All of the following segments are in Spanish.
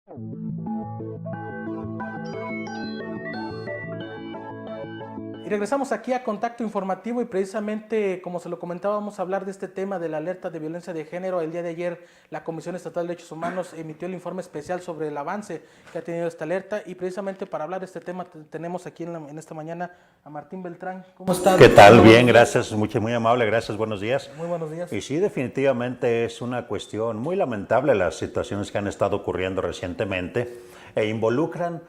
Y regresamos aquí a Contacto Informativo y precisamente, como se lo comentaba, vamos a hablar de este tema de la alerta de violencia de género. El día de ayer la Comisión Estatal de Derechos Humanos emitió el informe especial sobre el avance que ha tenido esta alerta y precisamente para hablar de este tema tenemos aquí en esta mañana a Martín Beltrán. ¿Cómo estás? ¿Qué tal? Bien, gracias, muy amable, gracias, buenos días. Muy buenos días. Y sí, definitivamente es una cuestión muy lamentable las situaciones que han estado ocurriendo recientemente e involucran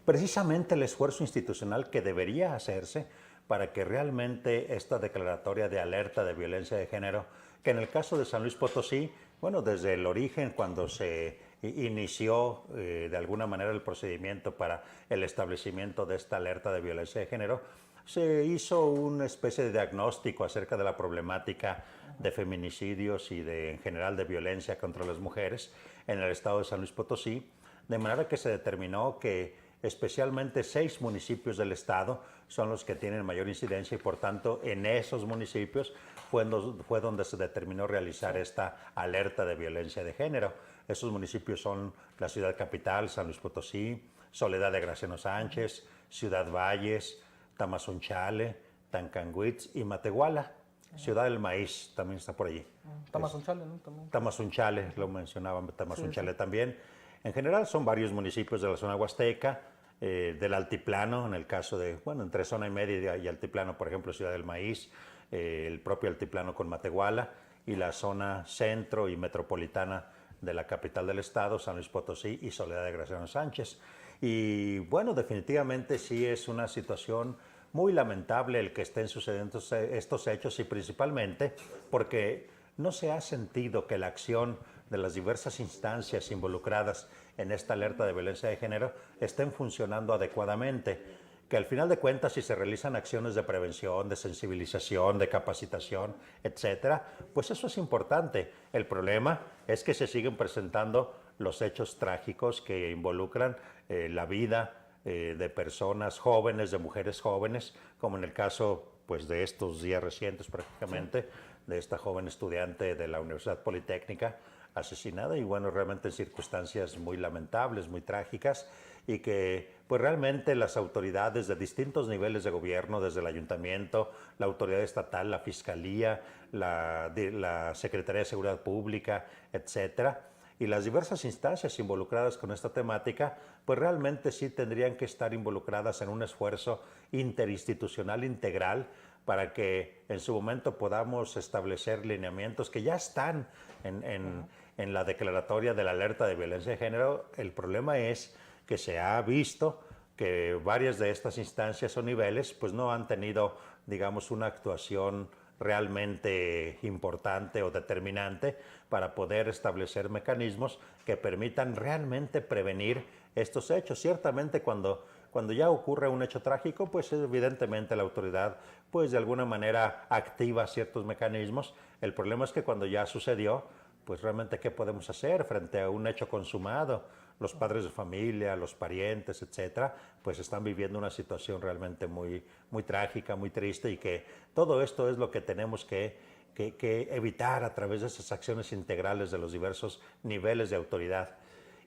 precisamente el esfuerzo institucional que debería hacerse para que realmente esta declaratoria de alerta de violencia de género, que en el caso de San Luis Potosí, bueno, desde el origen, cuando se inició de alguna manera el procedimiento para el establecimiento de esta alerta de violencia de género, se hizo una especie de diagnóstico acerca de la problemática de feminicidios y en general de violencia contra las mujeres en el estado de San Luis Potosí, de manera que se determinó que especialmente 6 municipios del estado son los que tienen mayor incidencia y por tanto en esos municipios fue donde se determinó realizar esta alerta de violencia de género. Esos municipios son la ciudad capital, San Luis Potosí, Soledad de Graciano Sánchez, Ciudad Valles, Tamazunchale, Tancanguitz y Matehuala. Ciudad del Maíz también está por allí. Tamazunchale, ¿no? También. Tamazunchale, lo mencionaba, Tamazunchale sí. También. En general son varios municipios de la zona huasteca, del altiplano, en el caso de, bueno, entre zona y media y altiplano, por ejemplo, Ciudad del Maíz, el propio altiplano con Matehuala y la zona centro y metropolitana de la capital del estado, San Luis Potosí y Soledad de Graciano Sánchez. Y bueno, definitivamente sí es una situación muy lamentable el que estén sucediendo estos hechos y principalmente porque no se ha sentido que la acción de las diversas instancias involucradas en esta alerta de violencia de género estén funcionando adecuadamente, que al final de cuentas si se realizan acciones de prevención, de sensibilización, de capacitación, etcétera, pues eso es importante. El problema es que se siguen presentando los hechos trágicos que involucran la vida de personas jóvenes, de mujeres jóvenes, como en el caso pues, de estos días recientes prácticamente, de esta joven estudiante de la Universidad Politécnica asesinada y bueno, realmente en circunstancias muy lamentables, muy trágicas y que pues realmente las autoridades de distintos niveles de gobierno, desde el ayuntamiento, la autoridad estatal, la fiscalía, la Secretaría de Seguridad Pública, etcétera, y las diversas instancias involucradas con esta temática, pues realmente sí tendrían que estar involucradas en un esfuerzo interinstitucional integral para que en su momento podamos establecer lineamientos que ya están en la declaratoria de la alerta de violencia de género. El problema es que se ha visto que varias de estas instancias o niveles pues no han tenido, digamos, una actuación realmente importante o determinante para poder establecer mecanismos que permitan realmente prevenir estos hechos. Ciertamente cuando ya ocurre un hecho trágico, pues evidentemente la autoridad pues de alguna manera activa ciertos mecanismos. El problema es que cuando ya sucedió, pues realmente ¿qué podemos hacer frente a un hecho consumado? Los padres de familia, los parientes, etcétera, pues están viviendo una situación realmente muy trágica, muy triste y que todo esto es lo que tenemos que evitar a través de esas acciones integrales de los diversos niveles de autoridad.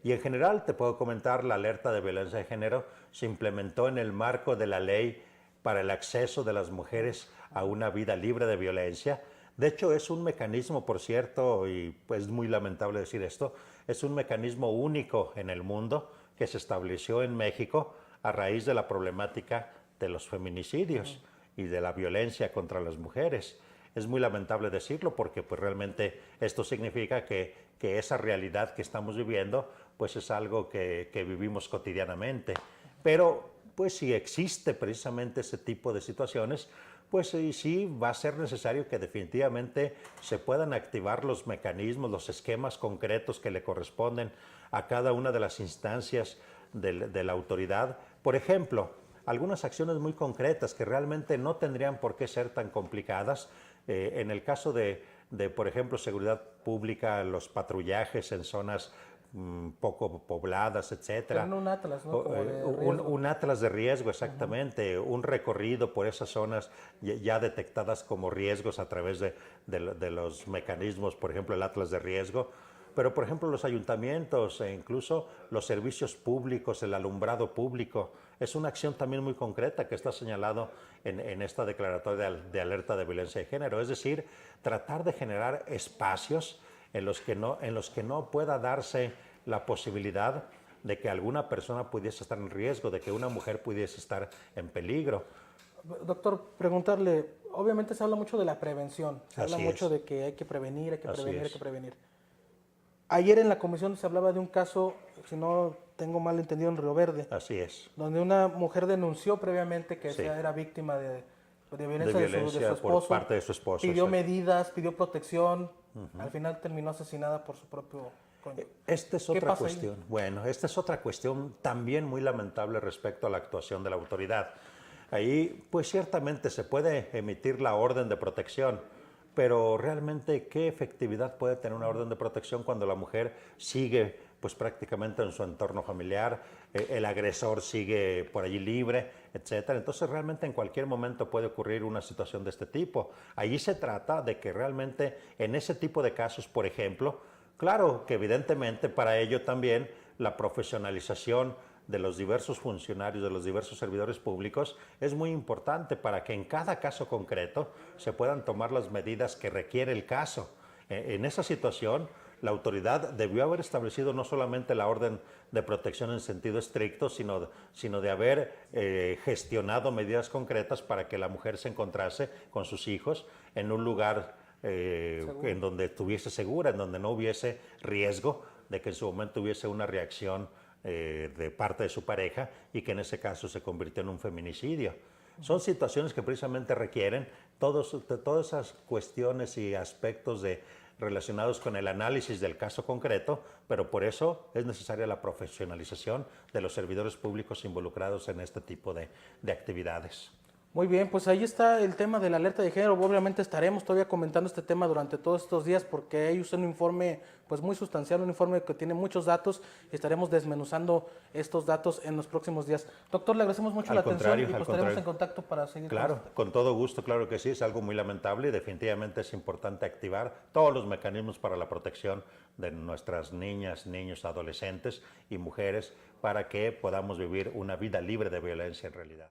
Y en general te puedo comentar, la alerta de violencia de género se implementó en el marco de la ley para el acceso de las mujeres a una vida libre de violencia. De hecho, es un mecanismo, por cierto, y pues es muy lamentable decir esto, es un mecanismo único en el mundo que se estableció en México a raíz de la problemática de los feminicidios y de la violencia contra las mujeres. Es muy lamentable decirlo porque pues realmente esto significa que esa realidad que estamos viviendo pues es algo que vivimos cotidianamente. Pero pues si existe precisamente ese tipo de situaciones, pues sí va a ser necesario que definitivamente se puedan activar los mecanismos, los esquemas concretos que le corresponden a cada una de las instancias de la autoridad. Por ejemplo, algunas acciones muy concretas que realmente no tendrían por qué ser tan complicadas. En el caso de, por ejemplo, seguridad pública, los patrullajes en zonas poco pobladas, etcétera. Un atlas, ¿no? Un atlas de riesgo, exactamente. Un recorrido por esas zonas ya detectadas como riesgos a través de los mecanismos, por ejemplo, el atlas de riesgo. Pero, por ejemplo, los ayuntamientos e incluso los servicios públicos, el alumbrado público, es una acción también muy concreta que está señalado en esta declaratoria de alerta de violencia de género. Es decir, tratar de generar espacios en los que no pueda darse la posibilidad de que alguna persona pudiese estar en riesgo, de que una mujer pudiese estar en peligro. Doctor, preguntarle, obviamente se habla mucho de la prevención, se habla mucho de que hay que prevenir, hay que prevenir, hay que prevenir. Ayer en la comisión se hablaba de un caso, si no tengo mal entendido, en Río Verde. Así es. Donde una mujer denunció previamente que era víctima de violencia de su esposo, por parte de su esposo. pidió medidas, pidió protección, al final terminó asesinada por su propio cónyuge. Esta es otra cuestión. Bueno, esta es otra cuestión también muy lamentable respecto a la actuación de la autoridad. Ahí, pues ciertamente se puede emitir la orden de protección, pero realmente, ¿qué efectividad puede tener una orden de protección cuando la mujer sigue pues prácticamente en su entorno familiar, el agresor sigue por allí libre, etcétera? Entonces realmente en cualquier momento puede ocurrir una situación de este tipo. Allí se trata de que realmente en ese tipo de casos, por ejemplo, claro que evidentemente para ello también la profesionalización de los diversos funcionarios, de los diversos servidores públicos, es muy importante para que en cada caso concreto se puedan tomar las medidas que requiere el caso. En esa situación, la autoridad debió haber establecido no solamente la orden de protección en sentido estricto, sino de haber gestionado medidas concretas para que la mujer se encontrase con sus hijos en un lugar en donde estuviese segura, en donde no hubiese riesgo de que en su momento hubiese una reacción de parte de su pareja y que en ese caso se convirtió en un feminicidio. Son situaciones que precisamente requieren todas esas cuestiones y aspectos relacionados con el análisis del caso concreto, pero por eso es necesaria la profesionalización de los servidores públicos involucrados en este tipo de actividades. Muy bien, pues ahí está el tema de la alerta de género. Obviamente estaremos todavía comentando este tema durante todos estos días porque hay un informe pues muy sustancial, un informe que tiene muchos datos y estaremos desmenuzando estos datos en los próximos días. Doctor, le agradecemos mucho la atención y pues estaremos en contacto para seguir. Claro, con todo gusto, claro que sí, es algo muy lamentable y definitivamente es importante activar todos los mecanismos para la protección de nuestras niñas, niños, adolescentes y mujeres para que podamos vivir una vida libre de violencia en realidad.